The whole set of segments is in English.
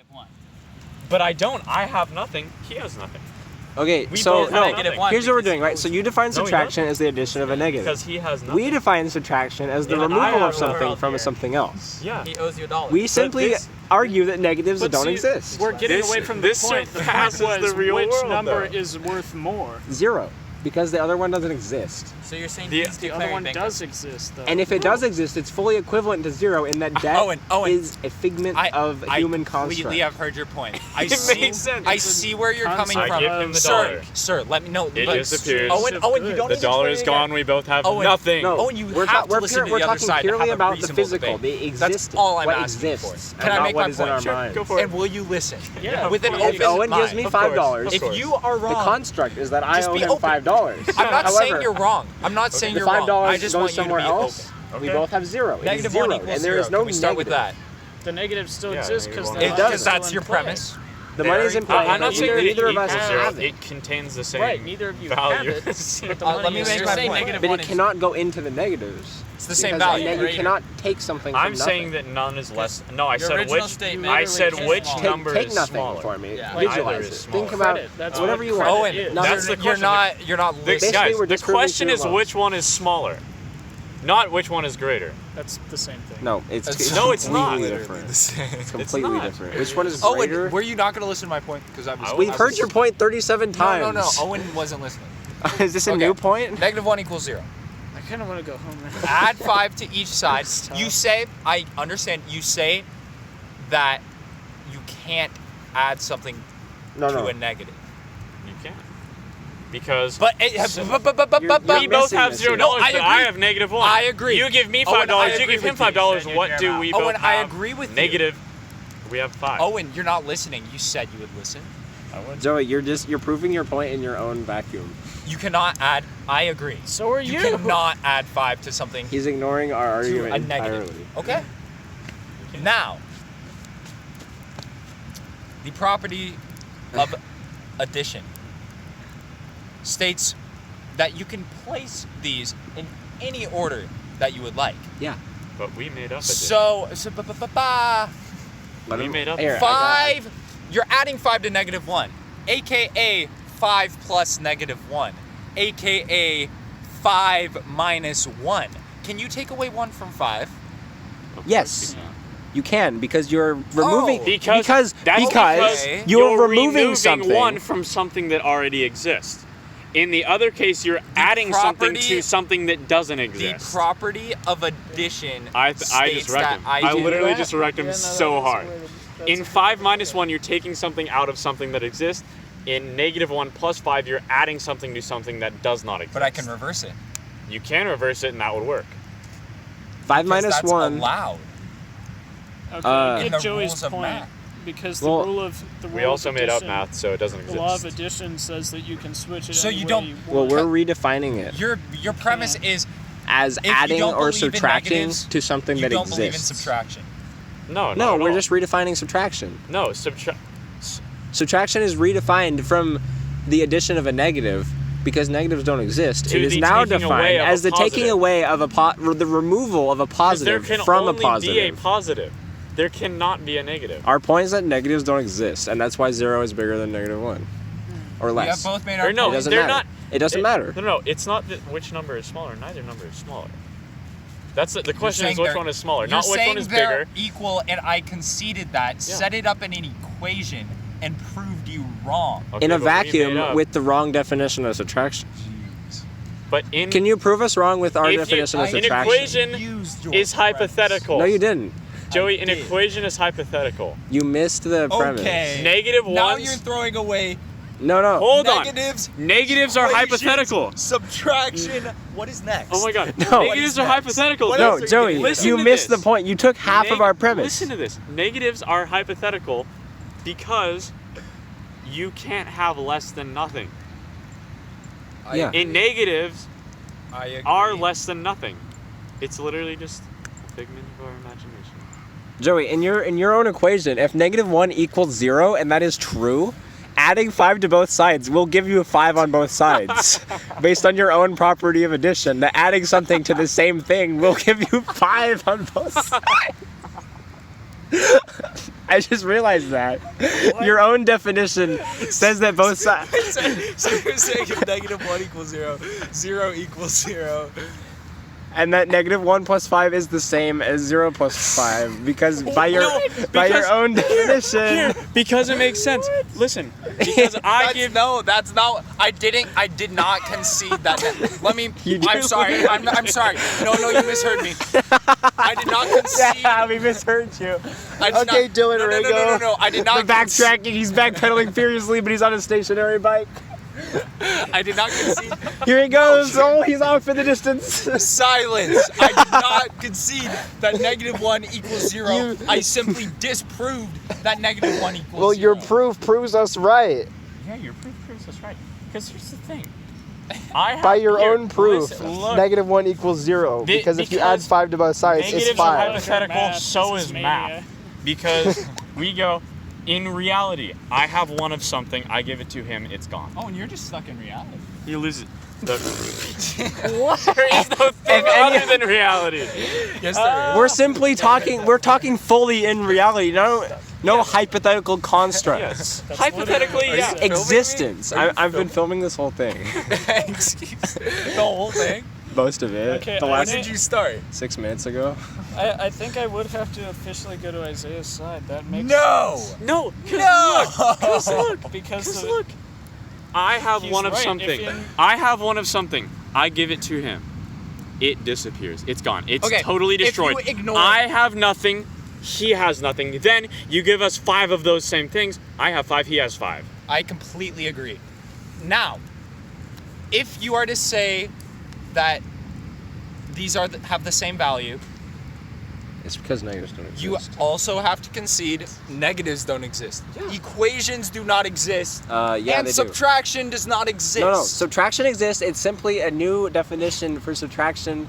1. But I don't. I have nothing. He has nothing. Okay, We so both have no, negative 1 here's what we're because doing, right? So you define subtraction as the addition of a negative. Because he has nothing. We define subtraction as the Yeah, I removal have of something nothing from here. something else. Yeah. He owes you $1. We simply this- argue that negatives But don't see, exist. We're getting This- away from the this point. The point surpasses was the real which world, number though. is worth more. 0, because the other one doesn't exist. So you're saying The- he's The other declaring one bankrupt. does exist, though. And if it does exist, it's fully equivalent to 0 in that debt Owen, is a figment of a human construct. I completely have heard your point. I It see, makes sense. I see where you're coming concept from. I give him the sir, dollar. Sir, let me know. It but- disappears. Owen, you don't The need to dollar explain is it gone. again. We both have Owen, nothing. No, Owen, you we're have to we're listen to we're the other talking side to purely have a about the reasonable physical, debate. the That's existing, all I'm what asking exists, for. Can I not make what my is in our point? Sure, minds. Go for it. And will you listen? Yeah, With an of open If Owen mind. gives me Of course, $5, of If course. you are the wrong, construct is that I Just owe be him open. $5. I'm not However, saying you're wrong. I'm not saying the you're wrong. $5 I just goes want you to somewhere be else. open. We Okay. both have 0. It's Negative 0, 1 equals and there 0. is no Can we start with negative. that? The negative still Yeah, exists because negative the one. It does. Because that's your premise. The money's in Very- play. I'm not saying that neither it of us equals have 0. it. It contains the same Right, neither of you value. have it, but the let money me is make the my same. point. Negative But one it is- cannot go into the negatives. It's the same Because value. You cannot take something from I'm nothing. saying that none is less. No, I Your said original which. statement I literally said is which smaller. number take is nothing smaller. for me. Yeah. Either Visualize is it. smaller. Think about Credit, that's whatever what you credit want. Owen, is. That's the you're question. not. You're not Basically, listening. Basically, we're the just proving question is two which one is smaller, not which one is greater. That's the same thing. No, it's No, it's not. completely different. It's completely not. different. Which one is Owen, greater? were you not going to listen to my point? Because I was. I We've was- heard your point 37 times. No. Owen wasn't listening. Is this a Okay. new point? Negative 1 equals 0. I kind of want to go home now. Add 5 to each side. That's tough. You say, I understand. You say that you can't add something No, to no. a negative. You can't. Because But You're we both missing have this $0, here. No, I but I agree. have negative 1. I agree. You give me Owen, I $5. You agree give him with you. $5. What do we both Owen, have? I agree with you. Negative. We have 5. Owen, you're not listening. You said you would listen. Joey, you're proving your point in your own vacuum. You cannot add. I agree. So are You you. cannot add 5 to something He's ignoring our to argument a negative. entirely. Okay. Now, the property of addition states that you can place these in any order that you would like. Yeah. But we made up a different. We made up. Here, I got- 5. You're adding 5 to negative 1, aka 5 plus negative 1, aka 5 minus 1. Can you take away 1 from 5? Yes. You can because you're removing Oh. Because Okay. you're removing something. 1 from something that already exists. In the other case, you're adding something property- to something that doesn't The exist. property of addition I just states wrecked that him. I do literally that. just wrecked him so hard. In 5 minus 1, you're taking something out of something that exists. In negative 1 plus 5, you're adding something to something that does not exist. But I can reverse it. You can reverse it, and that would work. 5 because minus that's 1. allowed. Okay, In get the Joey's rules of point. math. Because Well, the rule of We also made up addition, math, so it doesn't The law of exist. addition says that you can switch it. So any you way don't- you Well, want. we're redefining it Your premise is as if you adding don't or believe in subtracting negatives, to something you that don't exists. believe in subtraction. No, not No, at we're all. just redefining subtraction. No, Subtraction is redefined from the addition of a negative because negatives don't exist. To It is the now taking away defined of as a the taking positive. away of the removal of a 'cause there positive can from only a positive. be a positive. There cannot be a negative. Our point is that negatives don't exist, and that's why 0 is bigger than negative 1. Or We have less. both made our Or no, It point. doesn't they're matter. not. It doesn't matter. No, it's not that which number is smaller. Neither number is smaller. That's the question is saying which they're- one is smaller, You're not which saying one is they're bigger. equal, and I conceded that. Yeah. Set it up in an equation and proved you wrong. Okay, In a but we made vacuum up- with the wrong definition of subtraction. But in Can you prove us wrong with our If you- definition of an subtraction? equation Used your is hypothetical. No, you didn't. Joey, an did. equation is hypothetical. You missed the premise. Okay. Negative Now ones. you're throwing away No, no. Hold on. negatives. Negatives are equations, hypothetical. Subtraction. What is next? Oh my god. No. Negatives are Next. hypothetical. What No, else are you Joey, getting Listen you to missed this. the point. You took half of our premise. Listen to this. Negatives are hypothetical because you can't have less than nothing. Yeah. And negatives I agree. are less than nothing. It's literally just a figment of our imagination. Joey, in your own equation, if negative 1 equals 0, and that is true, adding 5 to both sides will give you a 5 on both sides. Based on your own property of addition, that adding something to the same thing will give you 5 on both sides. I just realized that. Your own definition says that both sides. So you're saying if -1 equals 0, 0 equals 0. And that -1 plus 5 is the same as 0 plus 5 because by your own definition. Because it makes sense. Listen, because That's not. I did not concede that. Let me. You do. I'm sorry. I'm sorry. No, you misheard me. I did not concede. Yeah, we misheard you. I did Okay, not, Dylan no, Ringo. No. I did not. We're backtracking. He's backpedaling furiously, but he's on a stationary bike. I did not concede. Here he goes. Oh, he's off in the distance. Silence. I did not concede that -1 equals 0. I simply disproved that -1 equals 0. Well, your proof proves us right. Yeah, your proof proves us right. Because here's the thing. By your own proof, listen, look. -1 equals 0. Because if you add 5 to both sides, it's negatives are 5. hypothetical, Math, so this is is math. mania. Because we go, in reality, I have one of something, I give it to him, it's gone. Oh, and you're just stuck in reality. You lose it. What? There is no thing other than reality. Yes, there is. We're simply talking. We're talking fully in reality. No hypothetical construct. Yes. Hypothetically, Are you yeah. filming me? Existence. Are you I've been filming this whole thing. Excuse me. The whole thing. Most of it. Okay, the I last When did you start? 6 minutes ago. I think I would have to officially go to Isaiah's side. That makes No. sense. No, No. Because the, look. I have He's one of right, something. if you- I have one of something. I give it to him. It disappears. It's gone. It's Okay, totally if you destroyed. ignore- I have nothing. He has nothing. Then you give us 5 of those same things. I have 5. He has 5. I completely agree. Now, if you are to say that these have the same value, It's because negatives don't exist. you also have to concede negatives don't exist. Equations do not exist. Yeah, and they do. subtraction does not exist. No, subtraction exists. It's simply a new definition for subtraction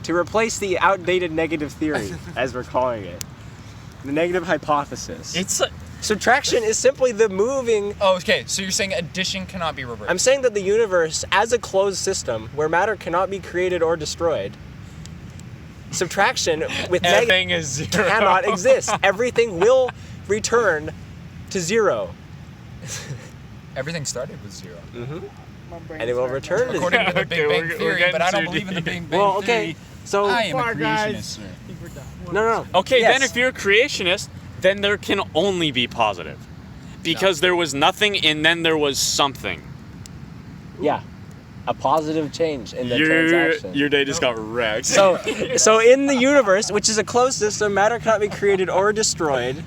to replace the outdated negative theory, as we're calling it. The negative hypothesis. It's Subtraction is simply the moving. Oh, okay. So you're saying addition cannot be reversed. I'm saying that the universe, as a closed system where matter cannot be created or destroyed, subtraction with everything is 0. cannot exist. Everything will return to 0. Everything started with 0. my brain And it will started return to According to the Big Okay, Bang we're Theory, getting but I don't too believe in the deep. Big Bang Well, Theory. okay. So I am a Far, guys. creationist, sir. I think we're done. no. Okay, Yes. then if you're a creationist, then there can only be positive. Because there was nothing and then there was something. Yeah, a positive change in the transaction. Your day just got wrecked. So in the universe, which is a closed system, matter cannot be created or destroyed.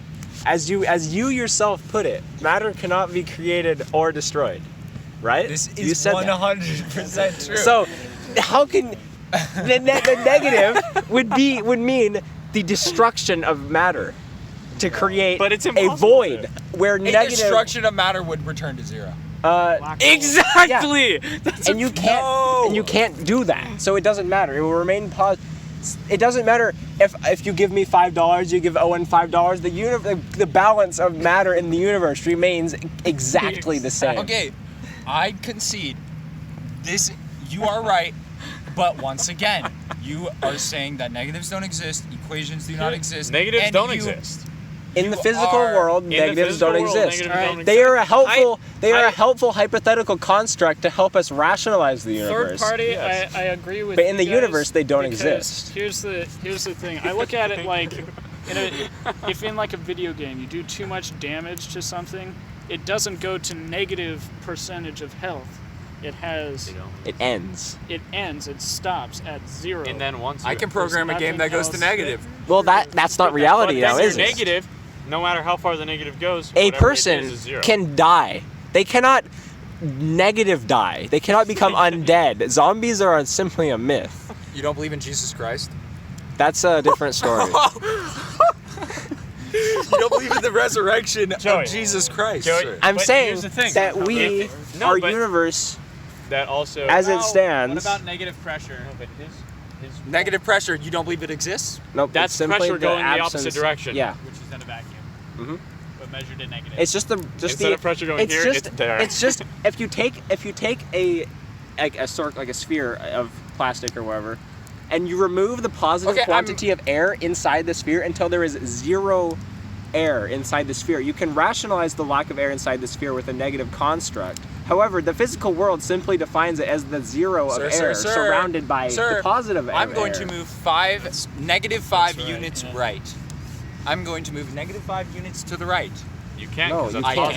As you yourself put it, matter cannot be created or destroyed. Right? This You is said that. 100% true. So, how can the negative would mean the destruction of matter to create But it's a impossible void to. where a negative. destruction of matter would return to 0. Exactly. That's And you can't No. and you can't do that. So it doesn't matter. It will remain It doesn't matter if you give me $5, you give Owen $5. The balance of matter in the universe remains exactly the same. Okay, I concede. You are right, but once again, you are saying that negatives don't exist, equations do not exist. Negatives and don't you- exist. In the You physical are- world, In the negatives physical don't world, exist. negatives don't They are a exist. helpful hypothetical construct to help us rationalize the Third universe. party, Yes. I agree with But you in the guys, universe, they don't because exist. Here's the thing. I look at it like if in like a video game you do too much damage to something, it doesn't go to negative percentage of health. It has It ends. it ends. It stops at 0. And then once I you're- can program a game that goes to nothing else. negative. Well, that's not But reality then now, you're is it? negative, no matter how far the negative goes. A whatever it person is 0. can die. They cannot negative die. They cannot become undead. Zombies are simply a myth. You don't believe in Jesus Christ? That's a different story. You don't believe in the resurrection Joey. of Jesus Christ? Joey. sir. I'm But saying here's the thing. that we, No, our but- universe, That also. as it stands, What about negative pressure? No, but his Negative pressure, you don't believe it exists? nope, That's it's simply pressure the going the absence- opposite direction. Yeah, Which is in a vacuum. Mhm. But measured in negative. it's just the Instead of pressure going here, just, it's there. It's just if you take a sphere of plastic or whatever, and you remove the positive Okay, quantity of air inside the sphere until there is zero air inside the sphere. You can rationalize the lack of air inside the sphere with a negative construct. However, the physical world simply defines it as the zero of air surrounded by the positive air. I'm going to move negative 5 units right. I'm going to move negative 5 units to the right. You can't No, because you that's can't. positive.